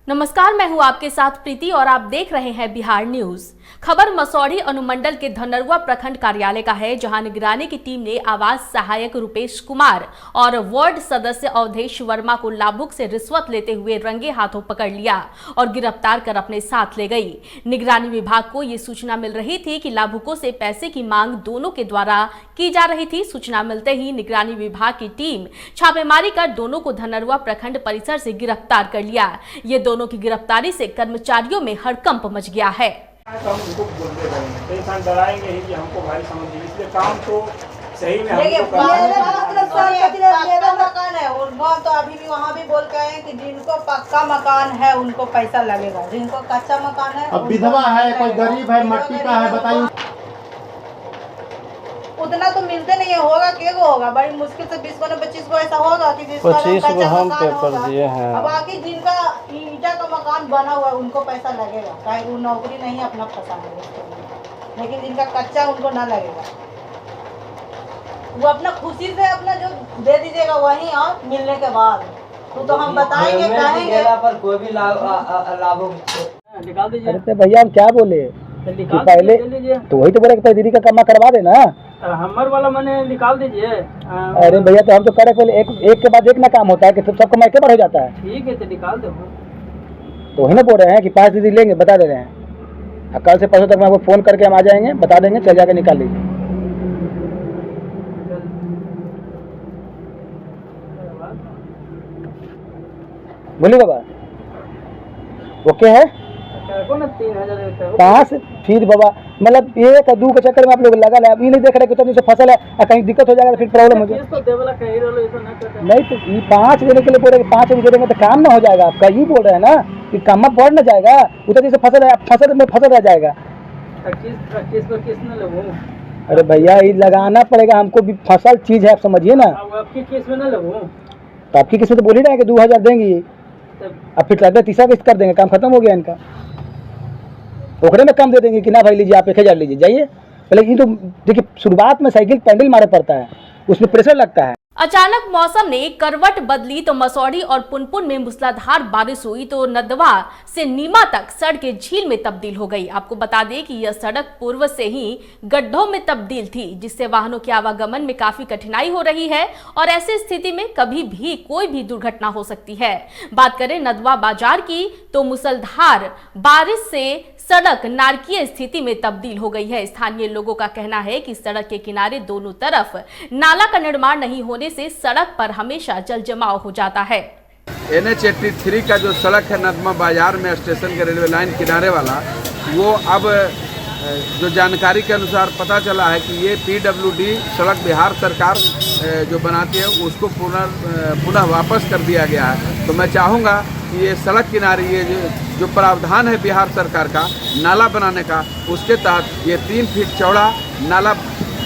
नमस्कार, मैं हूं आपके साथ प्रीति और आप देख रहे हैं बिहार न्यूज। खबर मसौढ़ी अनुमंडल के धनरुआ प्रखंड कार्यालय का है, जहां निगरानी की टीम ने आवास सहायक रुपेश कुमार और वार्ड सदस्य अवधेश वर्मा को लाभुक से रिश्वत लेते हुए रंगे हाथों पकड़ लिया और गिरफ्तार कर अपने साथ ले गई। निगरानी विभाग को ये सूचना मिल रही थी कि लाभुकों से पैसे की मांग दोनों के द्वारा की जा रही थी। सूचना मिलते ही निगरानी विभाग की टीम छापेमारी कर दोनों को धनरुआ प्रखंड परिसर से गिरफ्तार कर लिया। ये दोनों की गिरफ्तारी से कर्मचारियों में हड़कंप मच गया है। तो हम उनको बोलते रहेंगे, इंसान डराएंगे ही कि हमको भारी समझिए, इसलिए काम तो सही में मेरा मकान है और तो अभी भी वहाँ भी बोल के हैं कि जिनको पक्का मकान है उनको पैसा लगेगा, जिनको कच्चा मकान है। अब विधवा है, कोई गरीब है, मट्टी का है, बताइए। उतना तो मिलते नहीं है, होगा केगो होगा, बड़ी मुश्किल से 20 को 25 को ऐसा होगा कि जिसका 25 को कच्चा हम मकान पेपर होगा। दिए हैं। अब बाकी जिनका ईटा का मकान बना हुआ है उनको पैसा लगेगा, चाहे वो नौकरी नहीं अपना फंसाने, लेकिन जिनका कच्चा उनको ना लगेगा। वो अपना खुशी से अपना जो दे दीजिएगा वहीं आप मिलने के बाद तो हम बताएंगे कहेंगे पर कोई भी लाभ निकाल दीजिए। अरे भैया हम क्या बोले कि पहले तो वही तो बोले कि दीदी का कमा करवा देना। हमर वाला मैंने निकाल दीजिए। अरे भैया तो हम तो करे पहले एक के बाद एक ना काम होता है कि सब कमाई के बार हो जाता है। ठीक है तो निकाल दो। तो वही ना बोल रहे हैं कि 5 दीदी लेंगे, बता दे रहे हैं। अब कल से परसों तक मैं आपको फोन करके हम आ जाएंगे, बता देंगे, चल जाके निकाल लीजिए। बोलिए बाबा ओके है 5 फिर बाबा मतलब 1 और 2 के चक्कर में आप लोग लगा है। अब ये नहीं देख रहे कि तो फसल है और कहीं दिक्कत हो जाएगा तो फिर प्रॉब्लम हो जाएगा। नहीं तो ये 5 देने के लिए बोल रहे 5 भी दे देंगे तो काम ना हो जाएगा आपका। ये बोल रहे हैं ना कि काम में बढ़ ना जाएगा, उधर जैसे फसल में फसल रह जाएगा। 25 को किसने लगूं? अरे भैया ये लगाना पड़ेगा हमको भी, फसल चीज है, आप समझिए ना। आपकी किस में ना लगूं? तो आपकी किस्मत तो बोल ही रहे हैं कि 2000 देंगे, अब फिर लगता है 30 किस्त कर देंगे, काम खत्म हो गया इनका। ओकरे में कम दे देंगे कि ना भाई लीजिए आप 1000 लीजिए जाइए। पहले ये तो देखिए शुरुआत में साइकिल पैंडल मारे पड़ता है, उसमें प्रेशर लगता है। अचानक मौसम ने करवट बदली तो मसौढ़ी और पुनपुन में मूसलाधार बारिश हुई तो नदवा से नीमा तक सड़कें झील में तब्दील हो गई। आपको बता दें कि यह सड़क पूर्व से ही गड्ढों में तब्दील थी, जिससे वाहनों के आवागमन में काफी कठिनाई हो रही है और ऐसी स्थिति में कभी भी कोई भी दुर्घटना हो सकती है। बात करें नदवा बाजार की तो मूसलाधार बारिश से सड़क नारकीय स्थिति में तब्दील हो गई है। स्थानीय लोगों का कहना है कि सड़क के किनारे दोनों तरफ नाला का निर्माण नहीं होने से सड़क पर हमेशा जल जमाव हो जाता है। NH 83 का जो सड़क है नदमा बाजार में स्टेशन के रेलवे लाइन किनारे वाला, वो अब जो जानकारी के अनुसार पता चला है कि ये PWD सड़क बिहार सरकार जो बनाती है उसको पुनः वापस कर दिया गया है। तो मैं चाहूँगा कि ये सड़क किनारे ये जो प्रावधान है बिहार सरकार का नाला बनाने का, उसके तहत ये 3 फीट चौड़ा नाला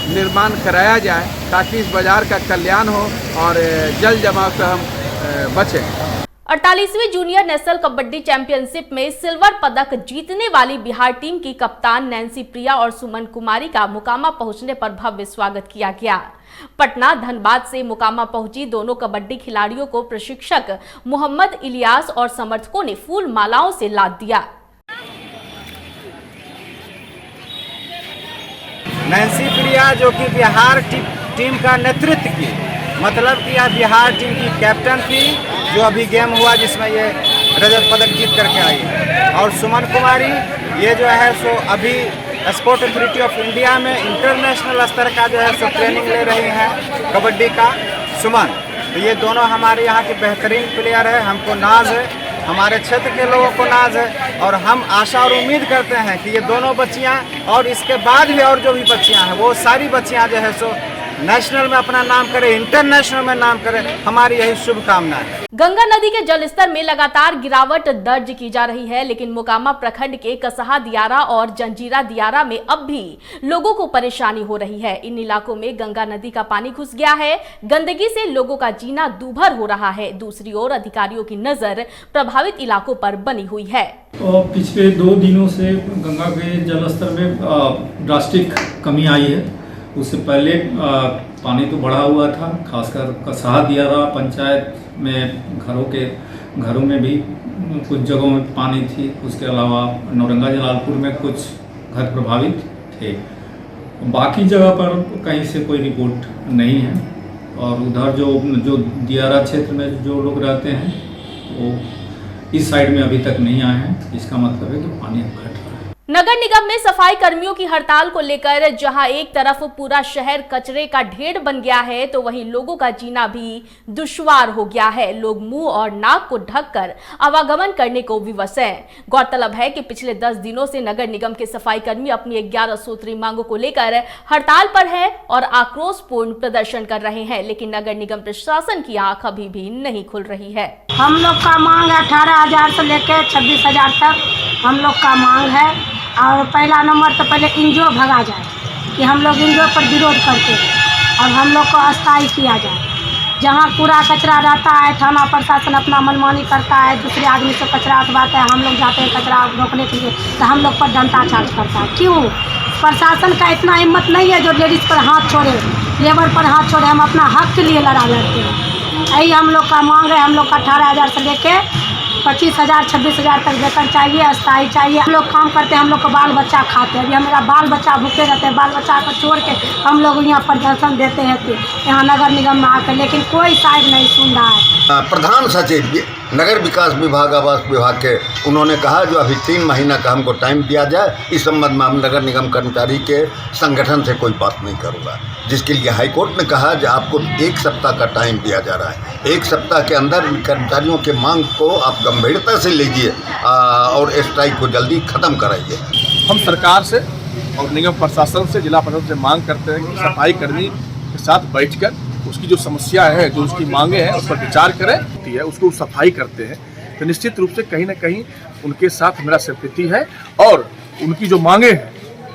निर्माण कराया जाए ताकि इस बाजार का कल्याण हो और जल जमाव से हम बचें। 48वीं जूनियर नेशनल कबड्डी चैंपियनशिप में सिल्वर पदक जीतने वाली बिहार टीम की कप्तान नैन्सी प्रिया और सुमन कुमारी का मोकामा पहुंचने पर भव्य स्वागत किया गया। पटना धनबाद से मोकामा पहुंची दोनों कबड्डी खिलाड़ियों को प्रशिक्षक मोहम्मद इलियास और समर्थकों ने फूल मालाओं से लाद दिया। नैन्सी प्रिया जो कि बिहार टीम का नेतृत्व की, मतलब कि यह बिहार टीम की कैप्टन थी जो अभी गेम हुआ जिसमें ये रजत पदक जीत करके आई है। और सुमन कुमारी ये जो है सो अभी स्पोर्ट अथॉरिटी ऑफ इंडिया में इंटरनेशनल स्तर का जो है सो ट्रेनिंग ले रही हैं कबड्डी का सुमन। तो ये दोनों हमारे यहाँ के बेहतरीन प्लेयर है, हमको नाज है, हमारे क्षेत्र के लोगों को नाज है और हम आशा और उम्मीद करते हैं कि ये दोनों बच्चियाँ और इसके बाद भी और जो भी बच्चियाँ हैं वो सारी बच्चियाँ जो है सो नेशनल में अपना नाम करे, इंटरनेशनल में नाम करे, हमारी यही शुभकामना है। गंगा नदी के जलस्तर में लगातार गिरावट दर्ज की जा रही है, लेकिन मोकामा प्रखंड के कसहा दियारा और जंजीरा दियारा में अब भी लोगों को परेशानी हो रही है। इन इलाकों में गंगा नदी का पानी घुस गया है, गंदगी से लोगों का जीना दूभर हो रहा है। दूसरी ओर अधिकारियों की नजर प्रभावित इलाकों पर बनी हुई है। पिछले 2 दिनों से गंगा के जलस्तर में ड्रास्टिक कमी आई है। उससे पहले पानी तो बढ़ा हुआ था, खासकर कसाहा दियारा पंचायत में घरों में भी कुछ जगहों में पानी थी। उसके अलावा नौरंगा जलालपुर में कुछ घर प्रभावित थे। बाकी जगह पर कहीं से कोई रिपोर्ट नहीं है। और उधर जो दियारा क्षेत्र में जो लोग रहते हैं वो इस साइड में अभी तक नहीं आए हैं। इसका मतलब है कि पानी घट रहा है। नगर निगम में सफाई कर्मियों की हड़ताल को लेकर जहां एक तरफ पूरा शहर कचरे का ढेर बन गया है, तो वहीं लोगों का जीना भी दुश्वार हो गया है। लोग मुंह और नाक को ढककर आवागमन करने को विवश हैं। गौरतलब है कि पिछले 10 दिनों से नगर निगम के सफाई कर्मी अपनी 11 सूत्री मांगों को लेकर हड़ताल पर है और आक्रोशपूर्ण प्रदर्शन कर रहे हैं, लेकिन नगर निगम प्रशासन की आंख अभी भी नहीं खुल रही है। हम लोग का मांग 18,000 से लेकर 26,000 तक हम लोग का मांग है। और पहला नंबर तो पहले इंजो भगा जाए कि हम लोग इंजो पर विरोध करते हैं और हम लोग को अस्थायी किया जाए। जहाँ कूड़ा कचरा रहता है, थाना प्रशासन अपना मनमानी करता है, दूसरे आदमी से कचरा उठवाते हैं। हम लोग जाते हैं कचरा रोकने के लिए तो हम लोग पर डंडा चार्ज करता है। क्यों? प्रशासन का इतना हिम्मत नहीं है जो लेडीज़ पर हाथ छोड़े, लेबर पर हाथ छोड़े। हम अपना हक के लिए लड़ते हैं। यही हम लोग का मांग है। हम लोग का 18,000 से लेके 25,000 26,000 तक वेतन चाहिए, अस्थायी चाहिए। हम लोग काम करते हैं, हम लोग को बाल बच्चा खाते हैं। अभी हमारा बाल बच्चा भूखे रहते हैं, बाल बच्चा को छोड़ के हम लोग यहाँ प्रदर्शन देते हैं यहाँ नगर निगम में आकर, लेकिन कोई साइड नहीं सुन रहा है। प्रधान सचिव नगर विकास विभाग आवास विभाग के उन्होंने कहा जो अभी 3 महीना का हमको टाइम दिया जाए, इस संबंध में हम नगर निगम कर्मचारी के संगठन से कोई बात नहीं करूँगा। जिसके लिए हाईकोर्ट ने कहा कि आपको 1 सप्ताह का टाइम दिया जा रहा है। 1 सप्ताह के अंदर कर्मचारियों के मांग को आप गंभीरता से लीजिए और स्ट्राइक को जल्दी ख़त्म कराइए। हम सरकार से और निगम प्रशासन से, जिला प्रशासन से मांग करते हैं कि सफाई कर्मी के साथ बैठकर उसकी जो समस्या है, जो उसकी मांगे हैं, उस पर विचार करें, उसको सफाई करते हैं तो निश्चित रूप से कहीं ना कहीं उनके साथ मेरा सिंपैथी है और उनकी जो मांगे हैं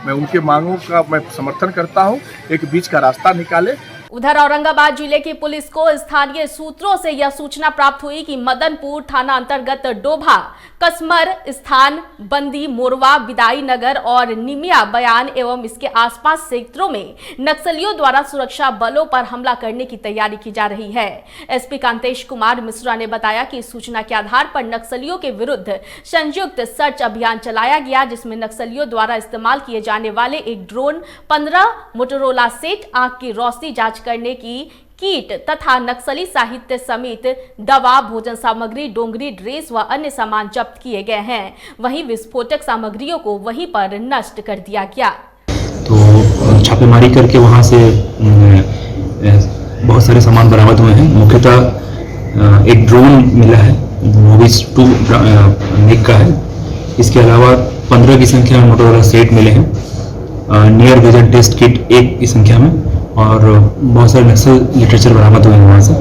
मैं उनके मांगों का मैं समर्थन करता हूं। एक बीच का रास्ता निकाले। उधर औरंगाबाद जिले की पुलिस को स्थानीय सूत्रों से यह सूचना प्राप्त हुई कि मदनपुर थाना अंतर्गत डोभा, कसमर स्थान, बंदी, मोरवा, विदाई नगर और निमिया बयान एवं इसके आसपास क्षेत्रों में नक्सलियों द्वारा सुरक्षा बलों पर हमला करने की तैयारी की जा रही है। एसपी कांतेश कुमार मिश्रा ने बताया कि इस सूचना के आधार पर नक्सलियों के विरुद्ध संयुक्त सर्च अभियान चलाया गया, जिसमें नक्सलियों द्वारा इस्तेमाल किए जाने वाले एक ड्रोन, 15 मोटोरोला सेट, आंख की रोशनी जांच करने की किट तथा नक्सली साहित्य समेत दवा, भोजन सामग्री, डोंगरी, ड्रेस व अन्य सामान जब्त किए गए हैं। वहीं विस्फोटक सामग्रियों को वहीं पर नष्ट कर दिया गया। तो छापेमारी करके वहां से बहुत सारे सामान बरामद हुए हैं। मुख्यतः एक ड्रोन मिला है, मोविस 2 मेक का है। इसके अलावा 15 की संख्या में मोटोरोला सेट मिले हैं, नियर विजन टेस्ट किट 1 की संख्या में, और बहुत सारे नक्सल लिटरेचर बरामद हुए हैं वहाँ से।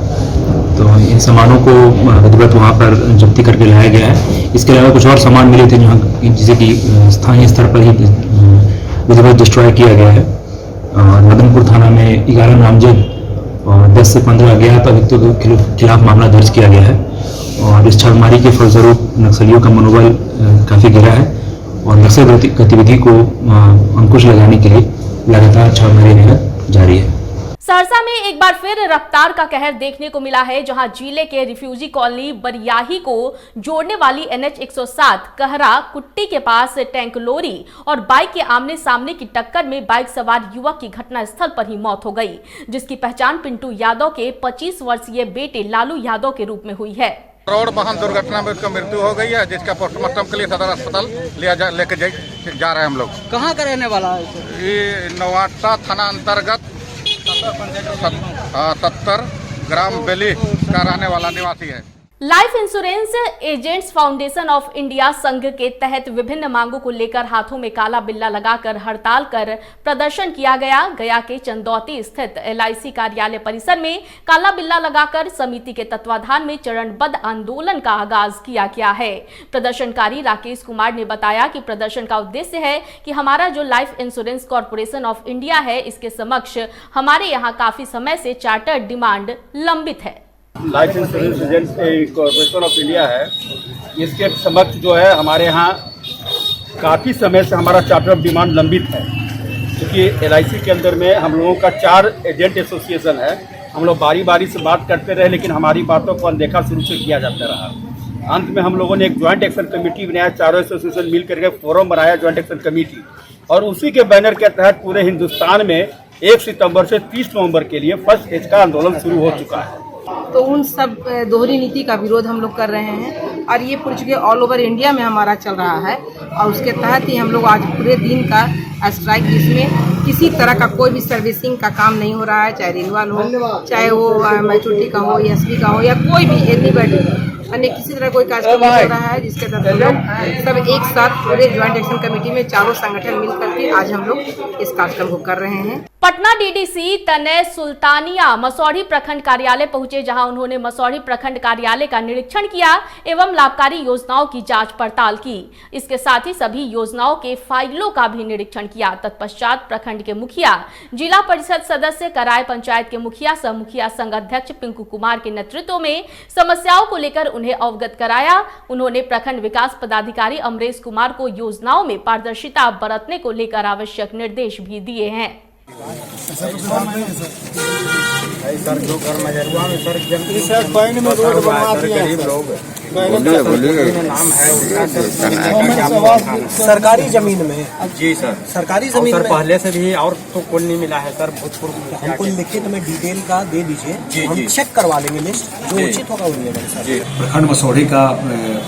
तो इन सामानों को विधिवत वहाँ पर जब्ती करके लाया गया है। इसके अलावा कुछ और सामान मिले थे जहाँ जिसे कि स्थानीय स्तर पर ही विधिवत डिस्ट्रॉय किया गया है। मदनपुर थाना में 11 नामजद और 10 से 15 अज्ञात अभियुक्तों के खिलाफ मामला दर्ज किया गया है। और इस छापेमारी के फलस्वरूप नक्सलियों का मनोबल काफ़ी गिरा है और नक्सल गतिविधि को अंकुश लगाने के लिए लगातार छापेमारी जारी है। सहरसा में एक बार फिर रफ्तार का कहर देखने को मिला है, जहां जिले के रिफ्यूजी कॉलोनी बरियाही को जोड़ने वाली NH 107 कहरा कुट्टी के पास टैंक लोरी और बाइक के आमने सामने की टक्कर में बाइक सवार युवक की घटनास्थल पर ही मौत हो गई, जिसकी पहचान पिंटू यादव के 25 वर्षीय बेटे लालू यादव के रूप में हुई है। रोड वाहन दुर्घटना में उसका मृत्यु हो गई है, जिसका पोस्टमार्टम के लिए सदर अस्पताल लेके जा रहे हैं हम लोग। कहाँ का रहने वाला है? ये नवाटा थाना अंतर्गत 70 ग्राम बेली का रहने वाला निवासी है। Life insurance agents foundation of India संघ के तहत विभिन्न मांगों को लेकर हाथों में काला बिल्ला लगाकर हड़ताल कर प्रदर्शन किया गया। गया के चंदौती स्थित LIC कार्यालय परिसर में काला बिल्ला लगाकर समिति के तत्वाधान में चरणबद्ध आंदोलन का आगाज किया गया है। प्रदर्शनकारी राकेश कुमार ने बताया कि प्रदर्शन का उद्देश्य है कि हमारा जो life insurance corporation of India है, इसके समक्ष हमारे यहाँ काफी समय से चार्टर्ड डिमांड लंबित है। Life insurance agents corporation of India है, इसके समक्ष जो है हमारे यहाँ काफ़ी समय से हमारा चार्टर ऑफ डिमांड लंबित है। क्योंकि LIC के अंदर में हम लोगों का 4 एजेंट एसोसिएशन है। हम लोग बारी बारी से बात करते रहे, लेकिन हमारी बातों को अनदेखा शुरू से किया जाता रहा। अंत में हम लोगों ने एक ज्वाइंट एक्शन कमेटी बनाया, चारों एसोसिएशन मिल करके फोरम बनाया ज्वाइंट एक्शन कमेटी, और उसी के बैनर के तहत पूरे हिंदुस्तान में 1 सितंबर से 30 नवंबर के लिए फर्स्ट एज का आंदोलन शुरू हो चुका है। तो उन सब दोहरी नीति का विरोध हम लोग कर रहे हैं, और ये पूरे चुके ऑल ओवर इंडिया में हमारा चल रहा है, और उसके तहत ही हम लोग आज पूरे दिन का स्ट्राइक, जिसमें किसी तरह का कोई भी सर्विसिंग का काम नहीं हो रहा है, चाहे रेलवा हो, चाहे वो मैचुरिटी का हो, SB का हो, या कोई भी एनीबडी अन्य किसी तरह कोई कार्यक्रम नहीं हो रहा है, जिसके तहत हम लोग सब एक साथ पूरे ज्वाइंट एक्शन कमेटी में चारों संगठन मिल करके आज हम लोग इस कार्यक्रम को कर रहे हैं। पटना DDC तनय सुल्तानिया मसौढ़ी प्रखंड कार्यालय पहुंचे, जहां उन्होंने मसौढ़ी प्रखंड कार्यालय का निरीक्षण किया एवं लाभकारी योजनाओं की जांच पड़ताल की। इसके साथ ही सभी योजनाओं के फाइलों का भी निरीक्षण किया। तत्पश्चात प्रखंड के मुखिया, जिला परिषद सदस्य, कराय पंचायत के मुखिया, सह मुखिया संघ अध्यक्ष पिंकू कुमार के नेतृत्व में समस्याओं को लेकर उन्हें अवगत कराया। उन्होंने प्रखंड विकास पदाधिकारी अमरेश कुमार को योजनाओं में पारदर्शिता बरतने को लेकर आवश्यक निर्देश भी दिए हैं। सर जो घर मजरुआ में सर पैन में रोड बनवा दिए गरीब लोग नाम है सरकारी जमीन में। जी सर, सरकारी जमीन सर पहले से भी और तो कोई नहीं मिला है सर। भोजपुर हमको लिखित में डिटेल का दे दीजिए, हम चेक करवा लेंगे लिस्ट, जो उचित होगा वो लेंगे सर। प्रखंड मसौढ़ी का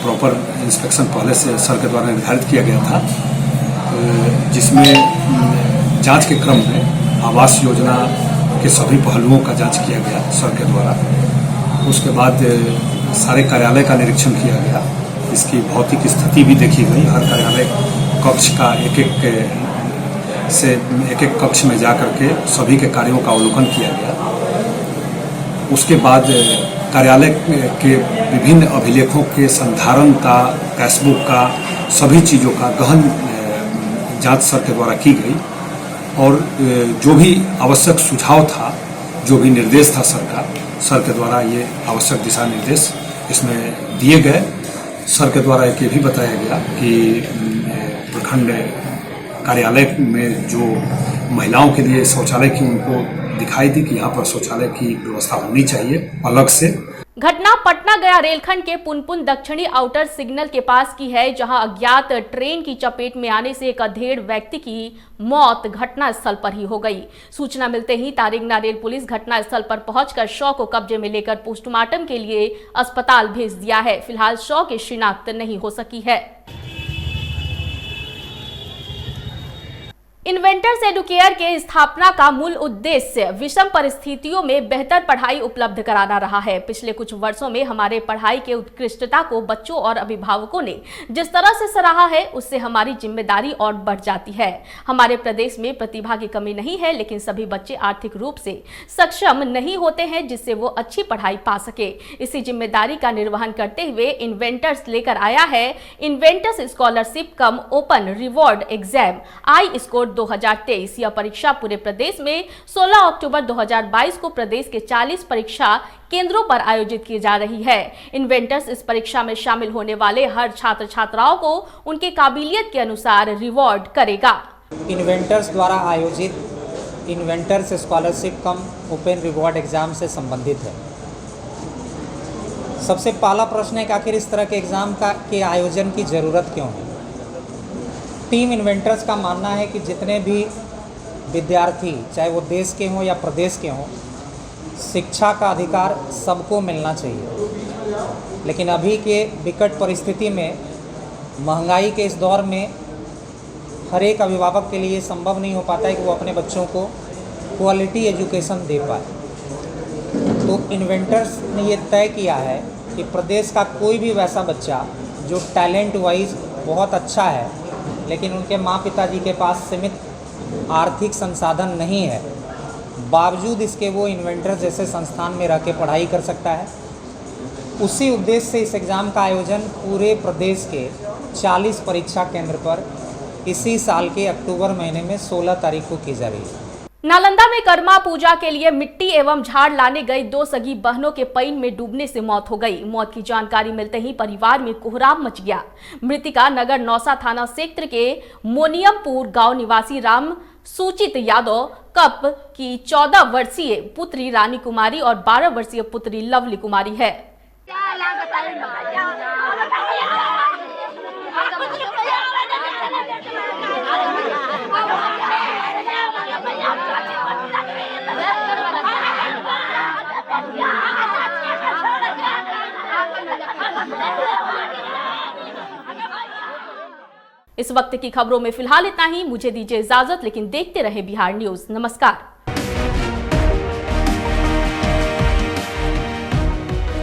प्रॉपर इंस्पेक्शन पहले से सर के द्वारा निर्धारित किया गया था, जिसमें जांच के क्रम में आवास योजना के सभी पहलुओं का जांच किया गया सर के द्वारा। उसके बाद सारे कार्यालय का निरीक्षण किया गया, इसकी भौतिक स्थिति भी देखी गई। हर कार्यालय कक्ष का एक एक कक्ष में जाकर के सभी के कार्यों का अवलोकन किया गया। उसके बाद कार्यालय के विभिन्न अभिलेखों के संधारण का, कैशबुक का, सभी चीज़ों का गहन जांच सर के द्वारा की गई, और जो भी आवश्यक सुझाव था, जो भी निर्देश था सर के द्वारा, ये आवश्यक दिशा निर्देश इसमें दिए गए। सर के द्वारा ये भी बताया गया कि प्रखंड कार्यालय में जो महिलाओं के लिए शौचालय की उनको दिखाई दी कि यहाँ पर शौचालय की व्यवस्था होनी चाहिए अलग से। घटना पटना गया रेलखंड के पुनपुन दक्षिणी आउटर सिग्नल के पास की है, जहां अज्ञात ट्रेन की चपेट में आने से एक अधेड़ व्यक्ति की मौत घटना स्थल पर ही हो गई। सूचना मिलते ही तारिंगना रेल पुलिस घटना स्थल पर पहुंचकर शव को कब्जे में लेकर पोस्टमार्टम के लिए अस्पताल भेज दिया है। फिलहाल शव की शिनाख्त नहीं हो सकी है। इन्वेंटर्स एडुकेयर के स्थापना का मूल उद्देश्य विषम परिस्थितियों में बेहतर पढ़ाई उपलब्ध कराना रहा है। पिछले कुछ वर्षों में हमारे पढ़ाई के उत्कृष्टता को बच्चों और अभिभावकों ने जिस तरह से सराहा है, उससे हमारी जिम्मेदारी और बढ़ जाती है। हमारे प्रदेश में प्रतिभा की कमी नहीं है, लेकिन सभी बच्चे आर्थिक रूप से सक्षम नहीं होते हैं, जिससे वो अच्छी पढ़ाई पा सके। इसी जिम्मेदारी का निर्वहन करते हुए इन्वेंटर्स लेकर आया है inventors scholarship come open reward exam I score 2023। यह परीक्षा पूरे प्रदेश में 16 अक्टूबर 2022 को प्रदेश के 40 परीक्षा केंद्रों पर आयोजित की जा रही है। इन्वेंटर्स इस परीक्षा में शामिल होने वाले हर छात्र छात्राओं को उनके काबिलियत के अनुसार रिवॉर्ड करेगा। इन्वेंटर्स द्वारा आयोजित इन्वेंटर्स स्कॉलरशिप कम ओपन रिवॉर्ड एग्जाम से संबंधित है। सबसे पहला प्रश्न है कि आखिर इस तरह के एग्जाम के आयोजन की जरूरत क्यों है। टीम इन्वेंटर्स का मानना है कि जितने भी विद्यार्थी, चाहे वो देश के हों या प्रदेश के हों, शिक्षा का अधिकार सबको मिलना चाहिए। लेकिन अभी के विकट परिस्थिति में, महंगाई के इस दौर में, हर एक अभिभावक के लिए संभव नहीं हो पाता है कि वो अपने बच्चों को क्वालिटी एजुकेशन दे पाए। तो इन्वेंटर्स ने ये तय किया है कि प्रदेश का कोई भी वैसा बच्चा जो टैलेंट वाइज बहुत अच्छा है, लेकिन उनके माँ पिताजी के पास सीमित आर्थिक संसाधन नहीं है, बावजूद इसके वो इन्वेंटर्स जैसे संस्थान में रह के पढ़ाई कर सकता है। उसी उद्देश्य से इस एग्ज़ाम का आयोजन पूरे प्रदेश के 40 परीक्षा केंद्र पर इसी साल के अक्टूबर महीने में 16 तारीख को की जा रही है। नालंदा में कर्मा पूजा के लिए मिट्टी एवं झाड़ लाने गई 2 सगी बहनों के पईन में डूबने से मौत हो गई। मौत की जानकारी मिलते ही परिवार में कोहराम मच गया। मृतिका नगर नौसा थाना क्षेत्र के मोनियमपुर गांव निवासी राम सूचित यादव कप की 14 वर्षीय पुत्री रानी कुमारी और 12 वर्षीय पुत्री लवली कुमारी है। इस वक्त की खबरों में फिलहाल इतना ही। मुझे दीजिए इजाजत, लेकिन देखते रहे बिहार न्यूज। नमस्कार।